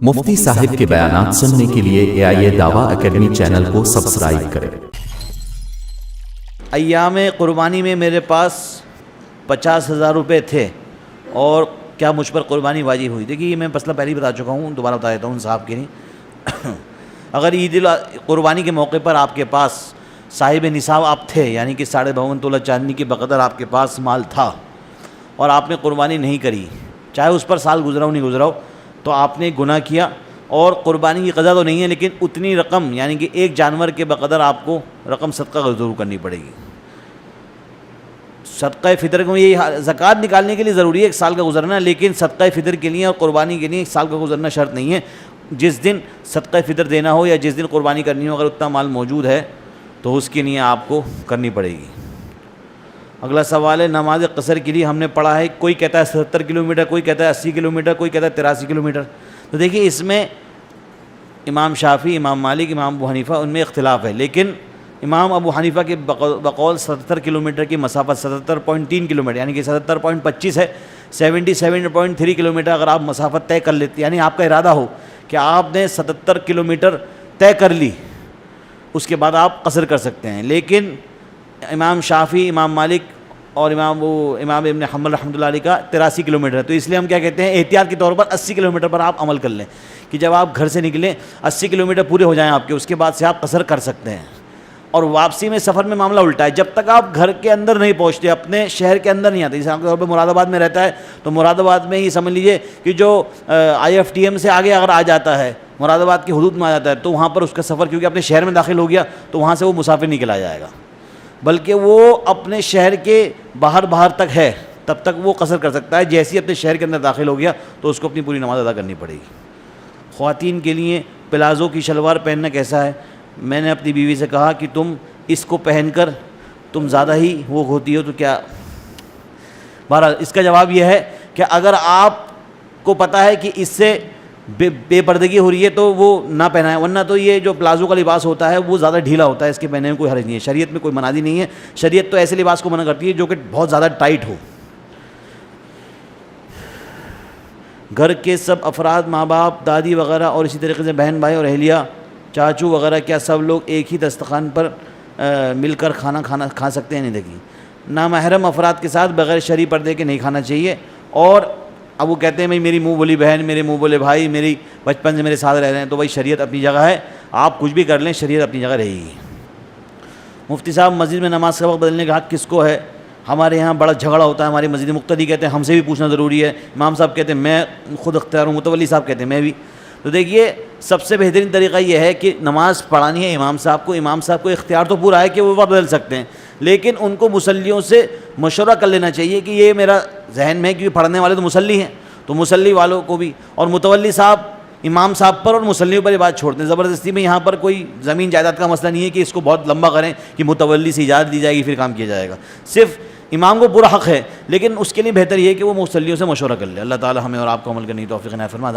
مفتی صاحب کے بیانات سننے کے لیے AIA دعویٰ اکیڈمی چینل کو سبسکرائب کریں۔ ایام قربانی میں میرے پاس 50,000 روپے تھے اور کیا مجھ پر قربانی واجب ہوئی؟ دیکھیے یہ میں مسئلہ پہلے ہی بتا چکا ہوں، دوبارہ بتا دیتا ہوں صاحب کے لیے۔ اگر عید قربانی کے موقع پر آپ کے پاس صاحب نصاب آپ تھے، یعنی کہ 52.5 تولہ چاندی کے بقدر آپ کے پاس مال تھا اور آپ نے قربانی نہیں کری، چاہے اس پر سال گزرا ہو نہیں گزرا ہو، تو آپ نے گناہ کیا اور قربانی کی قضا تو نہیں ہے، لیکن اتنی رقم یعنی کہ ایک جانور کے بقدر آپ کو رقم صدقہ ضرور کرنی پڑے گی۔ صدقہ فطر کو یہ زکوٰۃ نکالنے کے لیے ضروری ہے 1 سال کا گزرنا، لیکن صدقہ فطر کے لیے اور قربانی کے لیے 1 سال کا گزرنا شرط نہیں ہے۔ جس دن صدقہ فطر دینا ہو یا جس دن قربانی کرنی ہو، اگر اتنا مال موجود ہے تو اس کے لیے آپ کو کرنی پڑے گی۔ اگلا سوال ہے، نماز قصر کے لیے ہم نے پڑھا ہے، کوئی کہتا ہے 77 کلومیٹر، کوئی کہتا ہے 80 کلومیٹر، کوئی کہتا ہے 83 کلومیٹر۔ تو دیکھیے اس میں امام شافعی، امام مالک، امام ابو حنیفہ ان میں اختلاف ہے، لیکن امام ابو حنیفہ کے بقول 77 کلومیٹر کی مسافت 77.3 کلومیٹر یعنی کہ 77.25 ہے، 77.3 کلومیٹر اگر آپ مسافت طے کر لیتے، یعنی آپ کا ارادہ ہو کہ آپ نے 77 کلومیٹر طے کر لی، اس کے بعد آپ قصر کر سکتے ہیں۔ لیکن امام شافعی، امام مالک اور امام ابن حنبل رحمۃ اللہ علیہ کا 83 کلومیٹر ہے، تو اس لیے ہم کیا کہتے ہیں، احتیاط کے طور پر 80 کلومیٹر پر آپ عمل کر لیں کہ جب آپ گھر سے نکلیں 80 کلومیٹر پورے ہو جائیں آپ کے، اس کے بعد سے آپ قصر کر سکتے ہیں۔ اور واپسی میں سفر میں معاملہ الٹا ہے، جب تک آپ گھر کے اندر نہیں پہنچتے، اپنے شہر کے اندر نہیں آتے، جیسے عام طور پہ مراد آباد میں رہتا ہے تو مراد آباد میں یہ سمجھ لیجیے کہ جو IFTM سے آگے اگر آ جاتا ہے، مراد آباد کی حدود میں آ جاتا ہے، تو وہاں پر اس کا سفر کیونکہ اپنے شہر میں داخل ہو گیا تو وہاں سے وہ مسافر نہیں چلا جائے گا، بلکہ وہ اپنے شہر کے باہر تک ہے تب تک وہ قصر کر سکتا ہے۔ جیسے ہی اپنے شہر کے اندر داخل ہو گیا تو اس کو اپنی پوری نماز ادا کرنی پڑے گی۔ خواتین کے لیے پلازو کی شلوار پہننا کیسا ہے؟ میں نے اپنی بیوی سے کہا کہ تم اس کو پہن کر تم زیادہ ہی وہ ہوتی ہو تو کیا؟ بہرحال اس کا جواب یہ ہے کہ اگر آپ کو پتہ ہے کہ اس سے بے پردگی ہو رہی ہے تو وہ نہ پہنائیں، ورنہ تو یہ جو پلازو کا لباس ہوتا ہے وہ زیادہ ڈھیلا ہوتا ہے، اس کے پہننے میں کوئی حرج نہیں ہے، شریعت میں کوئی منادی نہیں ہے۔ شریعت تو ایسے لباس کو منع کرتی ہے جو کہ بہت زیادہ ٹائٹ ہو۔ گھر کے سب افراد، ماں باپ، دادی وغیرہ اور اسی طریقے سے بہن بھائی اور اہلیہ، چاچو وغیرہ، کیا سب لوگ ایک ہی دسترخوان پر مل کر کھانا کھا سکتے ہیں؟ نہیں، دیکھیے نامحرم افراد کے ساتھ بغیر شرعی پردے کے نہیں کھانا چاہیے۔ اور اب وہ کہتے ہیں بھائی میری منہ بولی بہن، میرے منہ بولے بھائی، میری بچپن سے میرے ساتھ رہ رہے ہیں، تو بھائی شریعت اپنی جگہ ہے، آپ کچھ بھی کر لیں، شریعت اپنی جگہ رہے گی۔ مفتی صاحب، مسجد میں نماز کا وقت بدلنے کا حق کس کو ہے؟ ہمارے یہاں بڑا جھگڑا ہوتا ہے ہماری مسجد، مقتدی کہتے ہیں ہم سے بھی پوچھنا ضروری ہے، امام صاحب کہتے ہیں میں خود اختیار ہوں، متولی صاحب کہتے ہیں میں بھی۔ تو دیکھیے سب سے بہترین طریقہ یہ ہے کہ نماز پڑھانی ہے امام صاحب کو اختیار تو پورا ہے کہ وہ وقت بدل سکتے ہیں، لیکن ان کو مصلیوں سے مشورہ کر لینا چاہیے کہ یہ میرا ذہن میں ہے کہ پڑھنے والے تو مصلی ہیں، تو مصلی والوں کو بھی، اور متولی صاحب امام صاحب پر اور مصلیوں پر یہ بات چھوڑتے ہیں۔ زبردستی میں یہاں پر کوئی زمین جائیداد کا مسئلہ نہیں ہے کہ اس کو بہت لمبا کریں کہ متولی سے اجازت دی جائے گی پھر کام کیا جائے گا، صرف امام کو پورا حق ہے، لیکن اس کے لیے بہتر یہ ہے کہ وہ مصلیوں سے مشورہ کر لے۔ اللہ تعالی ہمیں اور آپ کو عمل کرنے کی توفیق عنایت فرمائے۔